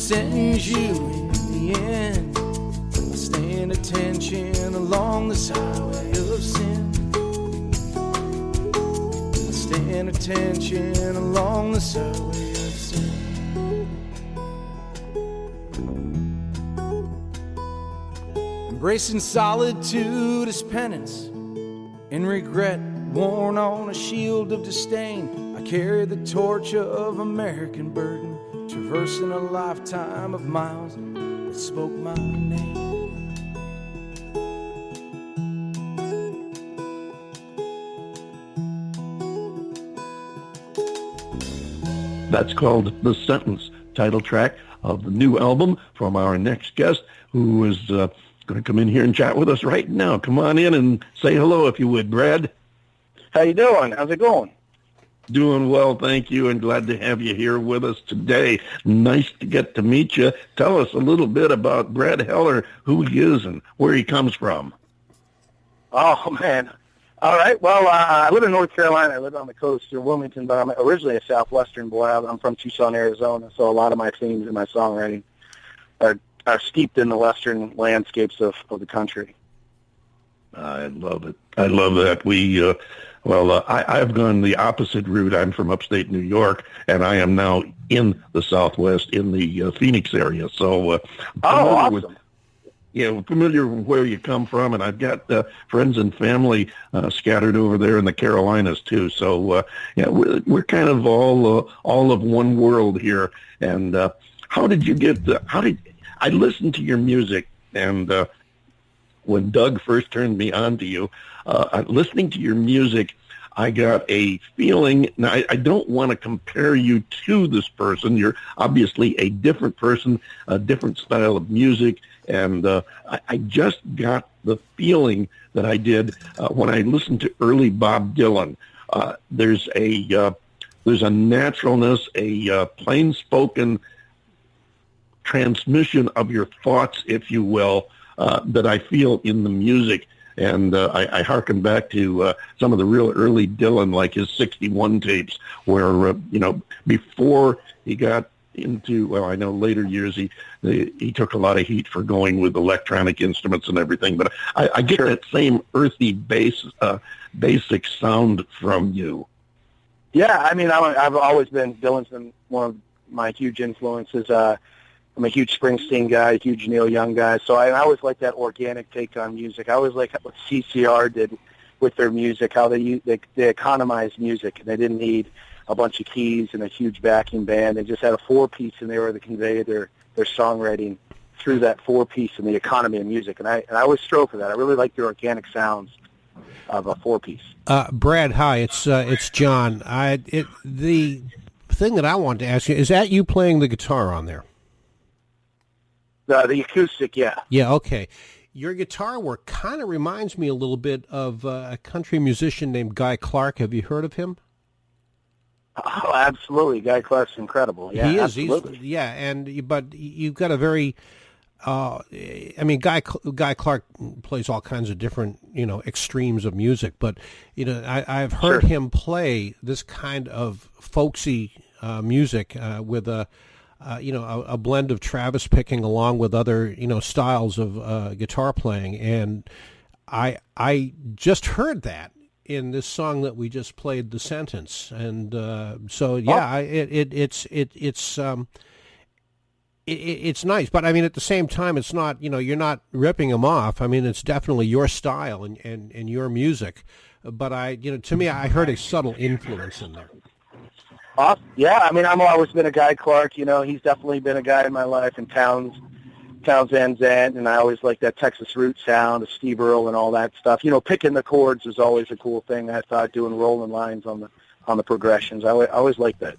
sends you in the end. Stand attention along this highway of sin. Stand attention along this highway of sin. Embracing solitude as penance and regret worn on a shield of disdain. I carry the torch of American burden, traversing a lifetime of miles that spoke my name. That's called The Sentence, title track of the new album from our next guest, who is going to come in here and chat with us right now. Come on in and say hello, if you would, Brad. How you doing? How's it going? Doing well, thank you, and glad to have you here with us today. Nice to get to meet you. Tell us a little bit about Brad Heller, who he is and where he comes from. Oh, man. All right. Well, I live in North Carolina. I live on the coast in Wilmington, but I'm originally a Southwestern boy. I'm from Tucson, Arizona, so a lot of my themes in my songwriting are steeped in the Western landscapes of the country. I love it. I love that. I've gone the opposite route. I'm from upstate New York, and I am now in the Southwest, in the Phoenix area. So, awesome. Familiar with where you come from, and I've got friends and family scattered over there in the Carolinas too. So, we're kind of all of one world here. And how did you get? I listened to your music, and when Doug first turned me on to you, listening to your music, I got a feeling. Now, I don't want to compare you to this person. You're obviously a different person, a different style of music. And I just got the feeling that I did when I listened to early Bob Dylan. There's a naturalness, a plain-spoken transmission of your thoughts, if you will, that I feel in the music. And I hearken back to some of the real early Dylan, like his 61 tapes, where, before he got into, I know later years he took a lot of heat for going with electronic instruments and everything, but I get that same earthy basic sound from you. Yeah, I mean, I've always been, Dylan's been one of my huge influences. I'm a huge Springsteen guy, a huge Neil Young guy, so I always like that organic take on music. I always like what CCR did with their music, how they economized music, and they didn't need a bunch of keys and a huge backing band. They just had a four-piece, and they were to convey their songwriting through that four-piece and the economy of music. And I always strove for that. I really like the organic sounds of a four-piece. Brad, hi, it's John. The thing that I wanted to ask you, is that you playing the guitar on there? The acoustic, yeah. Yeah, okay. Your guitar work kind of reminds me a little bit of a country musician named Guy Clark. Have you heard of him? Oh, absolutely. Guy Clark's incredible. Yeah, he is. Absolutely. But you've got a very, Guy Clark plays all kinds of different, extremes of music. But, I've heard him play this kind of folksy music with a blend of Travis picking along with other, styles of guitar playing. And I just heard that in this song that we just played, The Sentence. And it's nice. But I mean, at the same time, it's not, you're not ripping them off. I mean, it's definitely your style and your music. But to me, I heard a subtle influence in there. Yeah, I mean, I've always been a Guy Clark. He's definitely been a guy in my life, and Townsend's End, and I always like that Texas root sound of Steve Earle and all that stuff. Picking the chords is always a cool thing. I thought doing rolling lines on the progressions. I always liked that.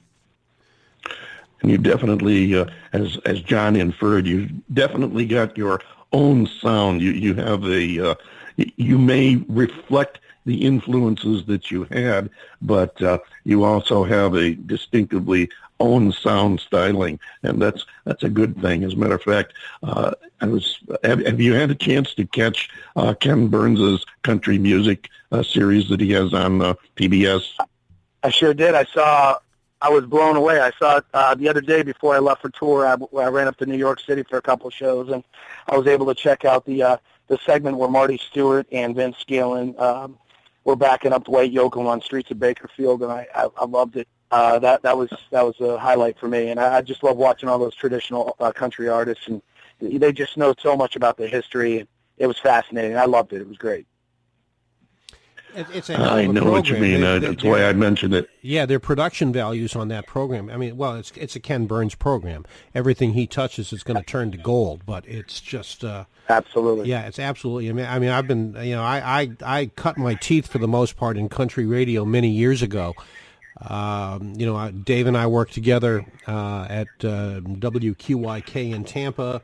And you definitely, as John inferred, you definitely got your own sound. You have you may reflect the influences that you had, but you also have a distinctively own sound styling, and that's a good thing. As a matter of fact, have you had a chance to catch Ken Burns's country music series that he has on PBS? I sure did. I saw I was blown away. I saw it the other day before I left for tour. I ran up to New York City for a couple of shows, and I was able to check out the segment where Marty Stewart and Vince Gillen were backing up Dwight Yoakam on Streets of Bakersfield, and I loved it. That was a highlight for me, and I just love watching all those traditional country artists, and they just know so much about the history. It was fascinating. I loved it. It was great. It's I know what you mean. That's why I mentioned it. Yeah, their production values on that program. I mean, well, it's a Ken Burns program. Everything he touches is going to turn to gold. But it's just absolutely. Yeah, it's absolutely. I mean, I've been, I cut my teeth for the most part in country radio many years ago. Dave and I worked together at WQYK in Tampa.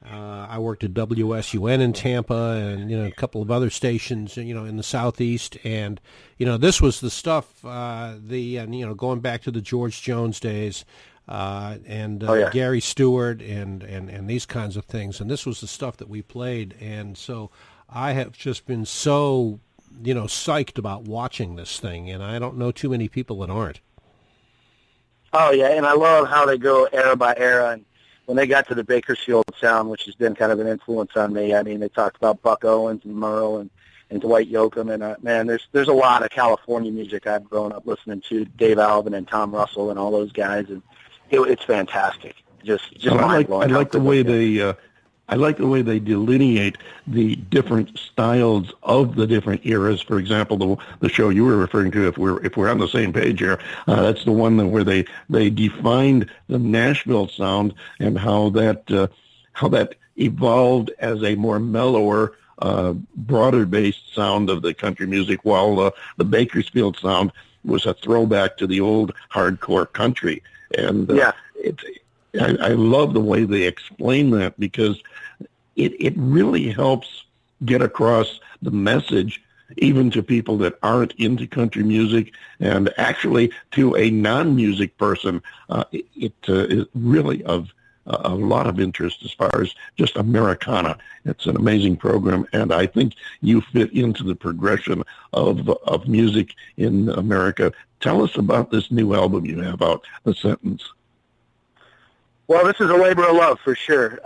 I worked at WSUN in Tampa and, a couple of other stations, in the Southeast. And, this was the stuff, going back to the George Jones days and Gary Stewart and these kinds of things. And this was the stuff that we played. And so I have just been so, psyched about watching this thing. And I don't know too many people that aren't. Oh, yeah. And I love how they go era by era. And when they got to the Bakersfield sound, which has been kind of an influence on me, I mean, they talked about Buck Owens and Merle and Dwight Yoakam, and man, there's a lot of California music I've grown up listening to, Dave Alvin and Tom Russell and all those guys, and it's fantastic. Just mind-blowing. I like the way they delineate the different styles of the different eras. For example, the show you were referring to, if we're on the same page here, that's the one where they defined the Nashville sound and how that evolved as a more mellower, broader based sound of the country music, while the Bakersfield sound was a throwback to the old hardcore country. And I love the way they explain that, because it really helps get across the message even to people that aren't into country music, and actually to a non-music person. It is really of a lot of interest as far as just Americana. It's an amazing program, and I think you fit into the progression of music in America. Tell us about this new album you have out, The Sentence. Well, this is a labor of love for sure.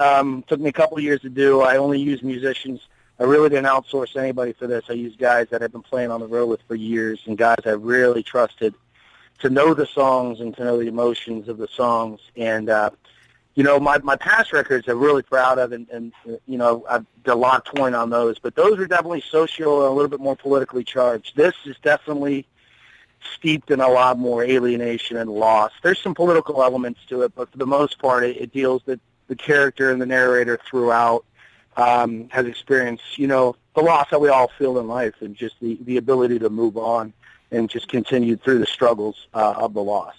Took me a couple of years to do. I only use musicians. I really didn't outsource anybody for this. I used guys that I've been playing on the road with for years, and guys I really trusted to know the songs and to know the emotions of the songs. And, my past records I'm really proud of, and I've done a lot of touring on those, but those are definitely social and a little bit more politically charged. This is definitely steeped in a lot more alienation and loss. There's some political elements to it, but for the most part, it deals that the character and the narrator throughout has experienced, the loss that we all feel in life, and just the ability to move on and just continue through the struggles of the loss.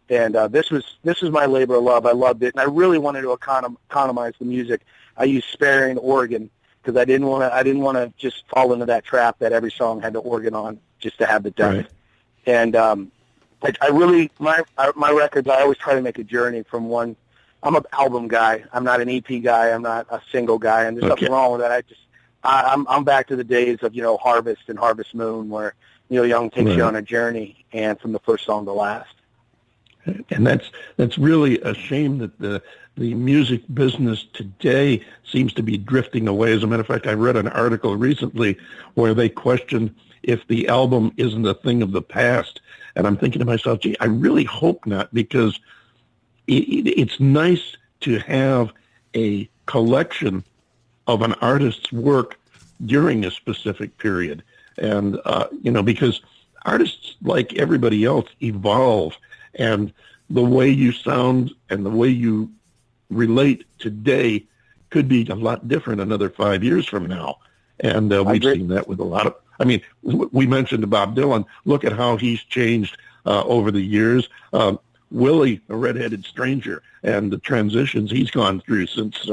And this was my labor of love. I loved it, and I really wanted to economize the music. I used sparing organ because I didn't want to just fall into that trap that every song had the organ on just to have the depth. Right. And I really, my records, I always try to make a journey from one. I'm an album guy. I'm not an EP guy. I'm not a single guy. And there's nothing wrong with that. I'm back to the days of, Harvest and Harvest Moon, where Neil Young takes you on a journey, and from the first song to last. And that's really a shame that the music business today seems to be drifting away. As a matter of fact, I read an article recently where they questioned if the album isn't a thing of the past. And I'm thinking to myself, gee, I really hope not, because it's nice to have a collection of an artist's work during a specific period. And, because artists, like everybody else, evolve. And the way you sound and the way you relate today could be a lot different another 5 years from now. And we've seen that with a lot of, we mentioned Bob Dylan. Look at how he's changed over the years. Willie, a redheaded stranger, and the transitions he's gone through since,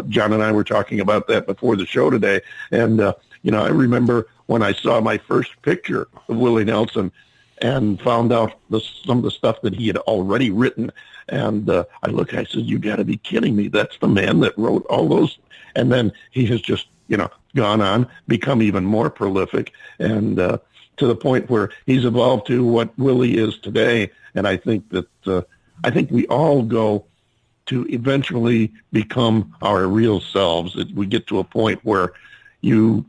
John and I were talking about that before the show today. And, I remember when I saw my first picture of Willie Nelson and found out some of the stuff that he had already written. And I said, you got to be kidding me. That's the man that wrote all those. And then he has just, gone on, become even more prolific, and to the point where he's evolved to what Willie is today. And I think we all go to eventually become our real selves. We get to a point where you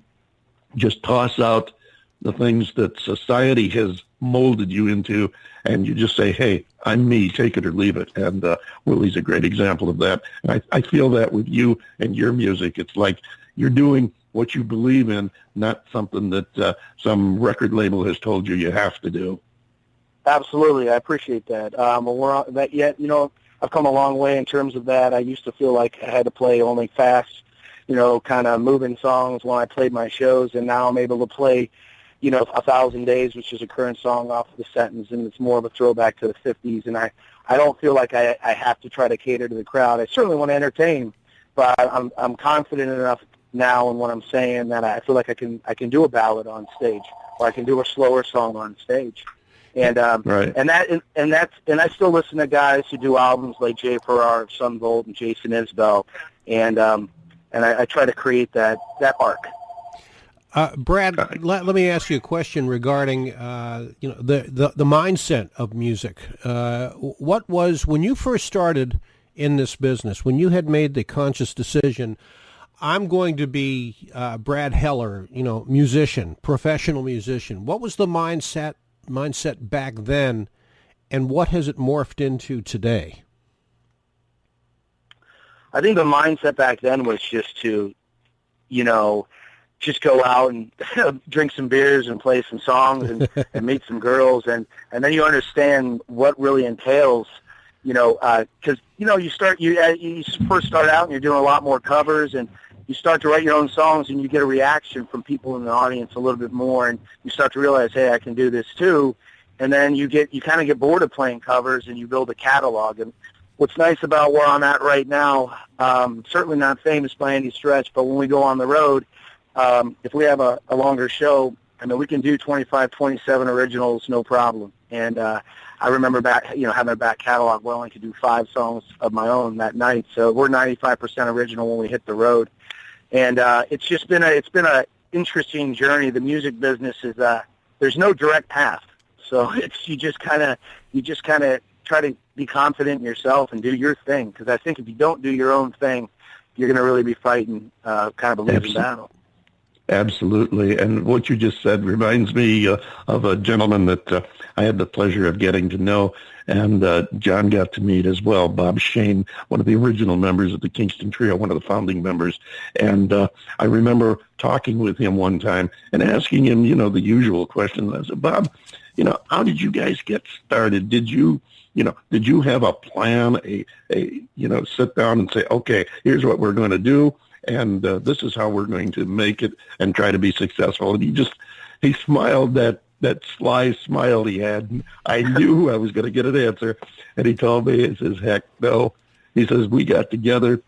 just toss out the things that society has molded you into, and you just say, hey, I'm me, take it or leave it. And Willie's a great example of that. And I feel that with you and your music. It's like you're doing what you believe in, not something that some record label has told you have to do. Absolutely. I appreciate that. I've come a long way in terms of that. I used to feel like I had to play only fast, kind of moving songs when I played my shows, and now I'm able to play, 1,000 Days, which is a current song off of the sentence, and it's more of a throwback to the 50s, and I don't feel like I have to try to cater to the crowd. I certainly want to entertain, but I'm confident enough now in what I'm saying that I feel like I can do a ballad on stage, or I can do a slower song on stage. And right. and I still listen to guys who do albums like Jay Farrar, Son Volt, and Jason Isbell, and I try to create that arc. Brad, let me ask you a question regarding the mindset of music. What was, when you first started in this business, when you had made the conscious decision, I'm going to be Brad Heller, musician, professional musician. What was the mindset back then, and what has it morphed into today? I think the mindset back then was just to, just go out and drink some beers and play some songs and meet some girls, and then you understand what really entails, because you first start out and you're doing a lot more covers, and you start to write your own songs, and you get a reaction from people in the audience a little bit more, and you start to realize, hey, I can do this too. And then you kind of get bored of playing covers, and you build a catalog. And what's nice about where I'm at right now, certainly not famous by any stretch, but when we go on the road, if we have a longer show, we can do 25, 27 originals, no problem. And I remember having a back catalog where I only could do 5 songs of my own that night. So we're 95% original when we hit the road. And it's been a interesting journey. The music business is there's no direct path, so you just kind of try to be confident in yourself and do your thing. Because I think if you don't do your own thing, you're going to really be fighting kind of a losing battle. Absolutely. And what you just said reminds me of a gentleman that I had the pleasure of getting to know, and John got to meet as well, Bob Shane, one of the original members of the Kingston Trio, one of the founding members. And I remember talking with him one time and asking him, the usual question. I said, Bob, how did you guys get started? Did you have a plan, sit down and say, okay, here's what we're going to do, and this is how we're going to make it and try to be successful? And he smiled that sly smile he had. And I knew I was going to get an answer. And he told me, he says, heck no. He says, we got together.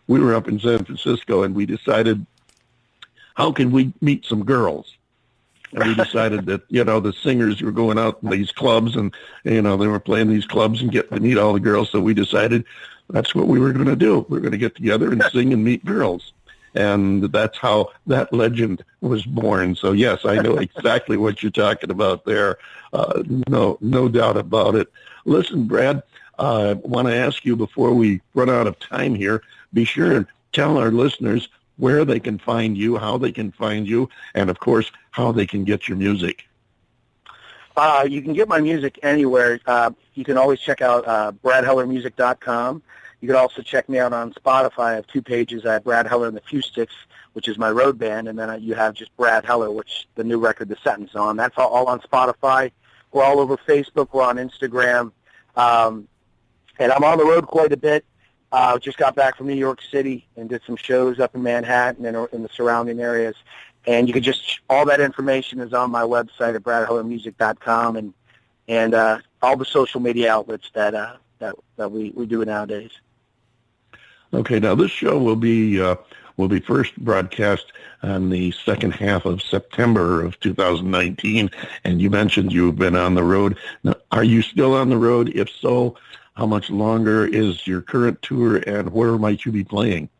We were up in San Francisco, and we decided, how can we meet some girls? And we decided that, the singers were going out in these clubs, and, they were playing these clubs and getting to meet all the girls. So we decided that's what we were going to do. We were going to get together and sing and meet girls. And that's how that legend was born. So, yes, I know exactly what you're talking about there. No doubt about it. Listen, Brad, I want to ask you before we run out of time here, be sure and tell our listeners where they can find you, how they can find you, and, of course, how they can get your music. You can get my music anywhere. You can always check out bradhellermusic.com. You can also check me out on Spotify. I have 2 pages. I have Brad Heller and the Few Sticks, which is my road band, and then you have just Brad Heller, which the new record, The Sentence, on. That's all on Spotify. We're all over Facebook. We're on Instagram. And I'm on the road quite a bit. Just got back from New York City and did some shows up in Manhattan and in the surrounding areas. And you can all that information is on my website at bradhellermusic.com and all the social media outlets that we do nowadays. Okay, now this show will be first broadcast on the second half of September of 2019, and you mentioned you've been on the road. Now, are you still on the road? If so, how much longer is your current tour, and where might you be playing?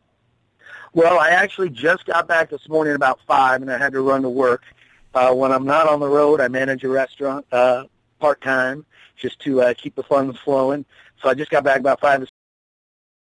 Well, I actually just got back this morning about 5, and I had to run to work. When I'm not on the road, I manage a restaurant part-time just to keep the funds flowing. So I just got back about 5